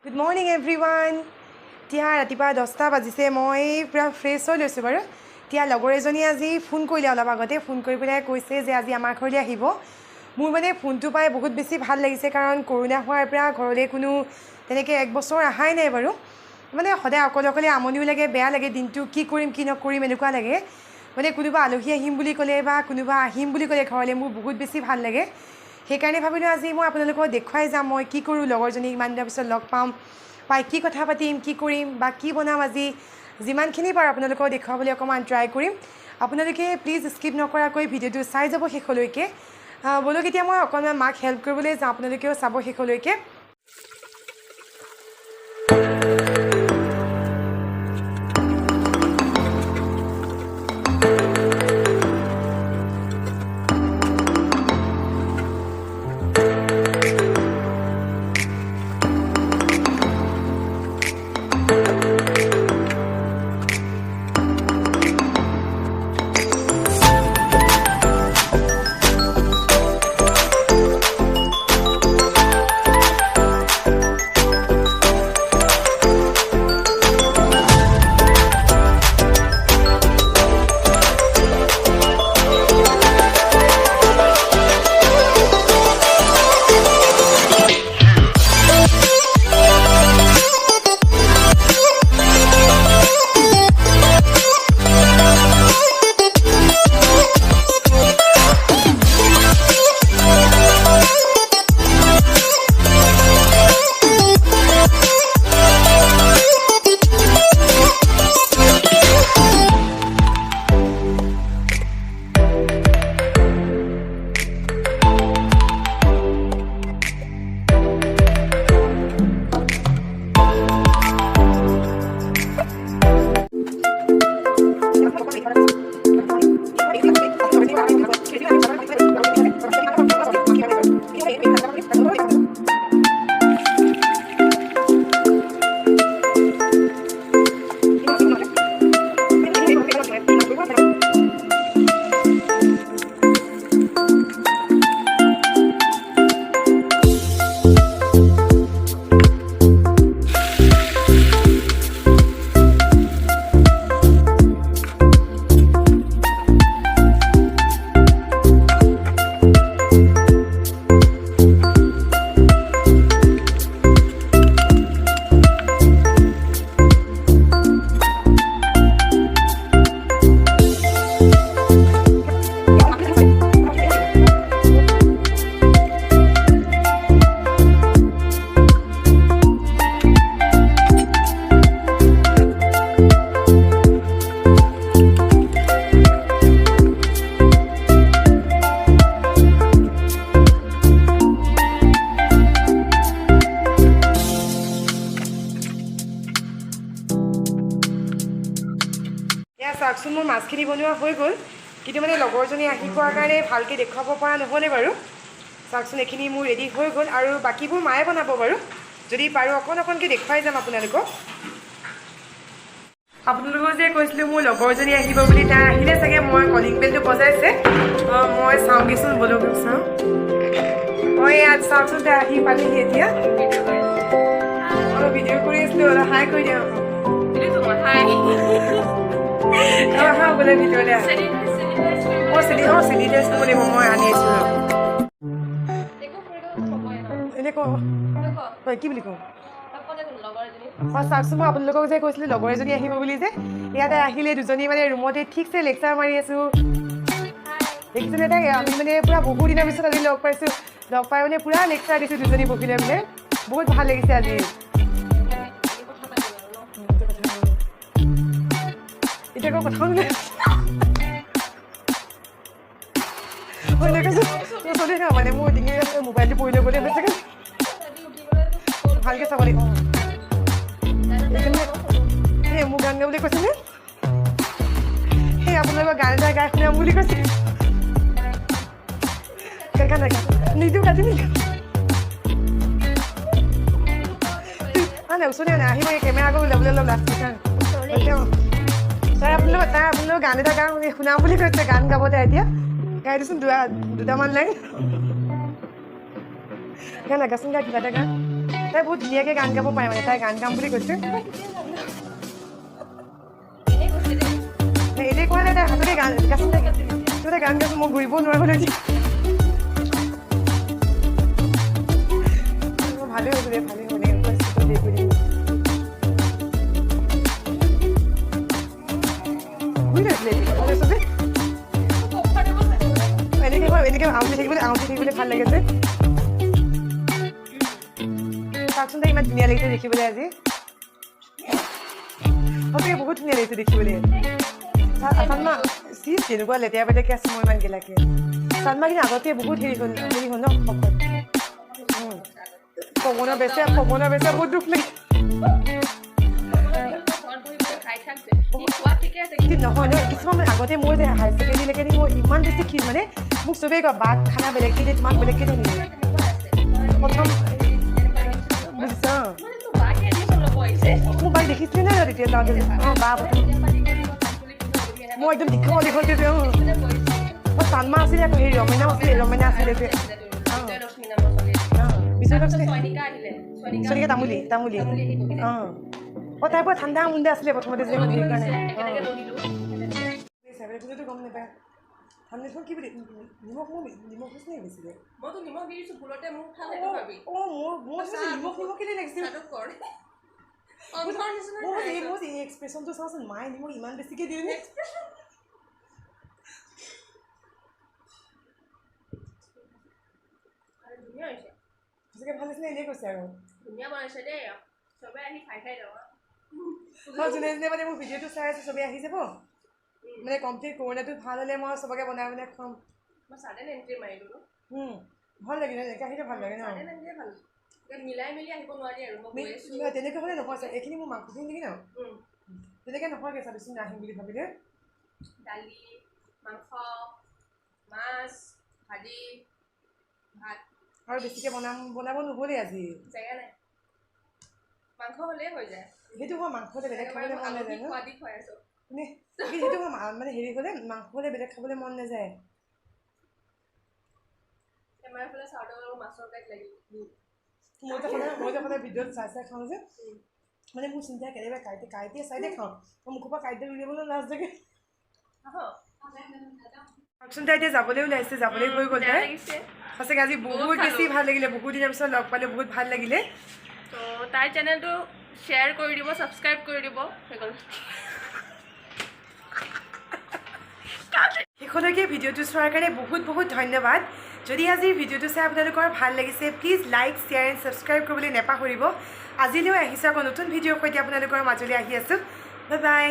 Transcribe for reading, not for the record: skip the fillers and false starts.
Good morning everyone. Tia ratipa 10টা বাজিছে মই পুৰা ফ্ৰেছ হৈ লৈছো বাৰু tia লগৰ এজনী আজি ফোন কৰিলে অলপ আগতে ফোন কৰি পেলাই কৈছে যে আজি আমাৰ ঘৰলৈ আহিব মোৰ মানে ফোনটো পাই বহুত বেছি ভাল লাগিছে কাৰণ কৰোনা হোৱাৰ পৰা ঘৰলৈ কোনো তেনেকৈ এক বছৰ আহাই নাই বাৰু মানে সদায় অকলে আমনিও লাগে বেয়া লাগে দিনটো কি কৰিম কি নকৰিম এনেকুৱা লাগে মানে কোনোবা আলহী আহিম বুলি ক'লে বা কোনোবা আহিম বুলি ক'লে ঘৰলৈ মোৰ বহুত বেছি ভাল লাগে সেইকাৰণে ভাবিলো আজি মই আপোনালোকক দেখুৱাই যাম মই কি কৰোঁ লগৰজনীক ইমান দিনৰ পিছত লগ পাম পাই কি কথা পাতিম কি কৰিম বা কি বনাম আজি যিমানখিনি পাৰো আপোনালোকক দেখুৱাবলৈ অকমান ট্ৰাই কৰিম আপোনালোকে প্লিজ স্কিপ নকৰাকৈ ভিডিঅ'টো চাই যাব শেষলৈকে বলক এতিয়া মই অকমান মাক হেল্প কৰিবলৈ যাওঁ আপোনালোকেও চাব শেষলৈকে চাওকচোন মোৰ মাছখিনি বনোৱা হৈ গ'ল কিন্তু মানে লগৰজনী আহি পোৱাৰ কাৰণে ভালকৈ দেখুৱাব পৰা নহ'লে বাৰু চাওকচোন এইখিনি মোৰ ৰেডি হৈ গ'ল আৰু বাকীবোৰ মায়ে বনাব বাৰু যদি পাৰোঁ অকণকৈ দেখুৱাই যাম আপোনালোকক যে কৈছিলোঁ মোৰ লগৰজনী আহিব বুলি তাই আহিলে চাগে মই কলিং বেলটো বজাইছে মই চাওঁগৈচোন বলক চাওঁ মই ইয়াত চাওকচোন তাই আহি পালেহি এতিয়া ভিডিঅ' কৰি আছিলোঁ অলপ হাই কৰি দিওঁ বোলে ভিতৰলৈ চেনি টেষ্ট কৰিব লাগিব মই আনি আছোঁ এনে কি বুলি কওঁ চাওকচোন মই আপোনালোকক যে কৈছিলোঁ লগৰ এজনী আহিব বুলি যে ইয়াতে আহিলে দুজনী মানে ৰুমতে ঠিকছে লেকচাৰ মাৰি আছোঁ দেখিছেনে তাই আমি মানে পূৰা বহুত দিনৰ পিছত আজি লগ পাইছোঁ লগ পাই মানে পূৰা লেকচাৰ দিছোঁ দুজনী বহিলে মানে বহুত ভাল লাগিছে আজি এতিয়া আকৌ কথা বোলে চলি থাকা মানে মোৰ ডিঙি মোবাইলটো পৰি লৈ গ'লে ভালকৈ চাব লাগিব সেই মোক গান গাবলৈ কৈছেনে সেই আপোনালোকৰ গান এটা গাই শুনাম বুলি কৈছে নিদিওঁ কাটি নিদিওঁ নাই ওচৰতে নাই আহিব এই কেমেৰা আকৌ ওলাবলৈ অলপ লাষ্ট তাই আপোনালোক গান এটা গাওঁ শুনাম বুলি কৈছে গান গাব তাই এতিয়া গাই দিচোন দুটামান লাইন গান গাচোন গা কিবা এটা গা তাই বহুত ধুনীয়াকৈ গান গাব পাৰে মানে তাই গান গাম বুলি কৈছে এতিয়া কোৱা নাই তাই হাততে গান গাইছে তাই গান গাইছোঁ মই ঘূৰিব নোৱাৰো বুলি ভালেই হ'ব দে ভালেই হ'ব দে এনেকৈ আউটি থাকিবলৈ ভাল লাগে যে চাওকচোন তাই ইমান ধুনীয়া লাগিছে দেখিবলৈ আজি সঁচাকৈ বহুত ধুনীয়া লাগিছে দেখিবলৈ চানমা চিজ তেনেকুৱা লেতেৰা পেতেৰাকৈ আছে মই ইমান গেলাকৈ চানমা কিন্তু আগতে বহুত হেৰি হ'ল ন পৱনৰ বেচে বহুত দুখ লাগে নহয় ন কিছুমান আগতে মই যে হায়াৰ ছেকেণ্ডেৰীলৈকে মই ইমান বেছি ক্ষীণ মানে মোক চবেই কয় বাক খানা বেলেগকৈ দিয়ে তোমাক বেলেগকৈ দিয়ে নিদিয়ে প্ৰথম বুজিছ মোৰ বাক দেখিছিলে নাই তেতিয়া যাওঁতে অঁ বা মই একদম দীঘলকৈ যে অঁ চানমা আছিলে আকৌ হেৰি ৰমেনা আছিলে যে চনিকা তামুলী অঁ অঁ তাৰ পৰা ঠাণ্ডা মুণ্ডা আছিলে প্ৰথমতে যে সেইকাৰণে গম নাপায় ঠাণ্ডা কি বুলি নিমখ হৈছে নে বেছিকৈ মইতো নিমখ দি দিছোঁ ভুলতে মোৰ খালে অঁ মোৰ নিমখ কেলৈ লাগিছিল মোৰ এই এক্সপ্ৰেশ্যনটো চাওঁচোন মায়ে নিমখ ইমান বেছিকৈ দিয়ে নে ধুনীয়া হৈছে সঁচাকৈ ভাল হৈছে নে এনেই কৈছে আৰু ধুনীয়া বনাইছে দেই চবে আহি খাই যাব যোনে যোনে মানে মোৰ ভিডিঅ'টো চাই আছে চবেই আহি যাব মানে কমপ্লিট কৰোণাটো ভাল হ'লে মই চবকে বনাই খুৱাম মই ছাডেন এণ্ট্ৰি মাৰিলোঁ ভাল লাগে ন এনেকৈ আহিলে ভাল লাগে ন মিলাই মেলি আহিব নোৱাৰি আৰু তেনেকৈ হ'লে নহয় এইখিনি মোৰ মাংসখিনি নেকি ন তেনেকৈ নহয়গৈ চাবিচোন আহিম বুলি ভাবিলে দালি মাংস মাছ ভাজি ভাত আৰু বেছিকৈ বনাব নহ'লেই আজি জেগা নাই মাংস হ'লেই হৈ যায় সেইটো মই মাংস হ'লে বেলেগ খাবলৈ মন নাযায় ন খুৱাই আছোঁ সেইটো মই মানে হেৰি হ'লে মাংস হ'লে বেলেগ খাবলৈ মন নাযায় আমাৰ এইফালে চাউলৰ মাছৰ পেট লাগিল মই যে সদায় ভিডিঅ'ত চাই খাওঁ যে মানে মোৰ চিন্তা কেতিয়াবা কাইটিয়ে চাইডে খাওঁ মুখৰ পৰা কাইটিয়ে উলিয়াবলৈ লাজ লাগে চাওকচোন তাই এতিয়া যাবলৈ ওলাইছে যাবলৈ গৈ গ'ল তাই সঁচাকৈ আজি বহুত বেছি ভাল লাগিলে বহুত দিনৰ পিছত লগ পালে বহুত ভাল লাগিলে তো তাইৰ চেনেলটো শ্বেয়াৰ কৰি দিব ছাবস্ক্ৰাইব কৰি দিব শেষলৈকে ভিডিঅ'টো চোৱাৰ কাৰণে বহুত বহুত ধন্যবাদ যদি আজিৰ ভিডিঅ'টো চাই আপোনালোকৰ ভাল লাগিছে please like share and subscribe কৰিবলৈ নাপাহৰিব আজিলৈ আহিছোঁ আকৌ নতুন ভিডিঅ'ৰ সৈতে আপোনালোকৰ মাজলৈ আহি আছোঁ বাই বাই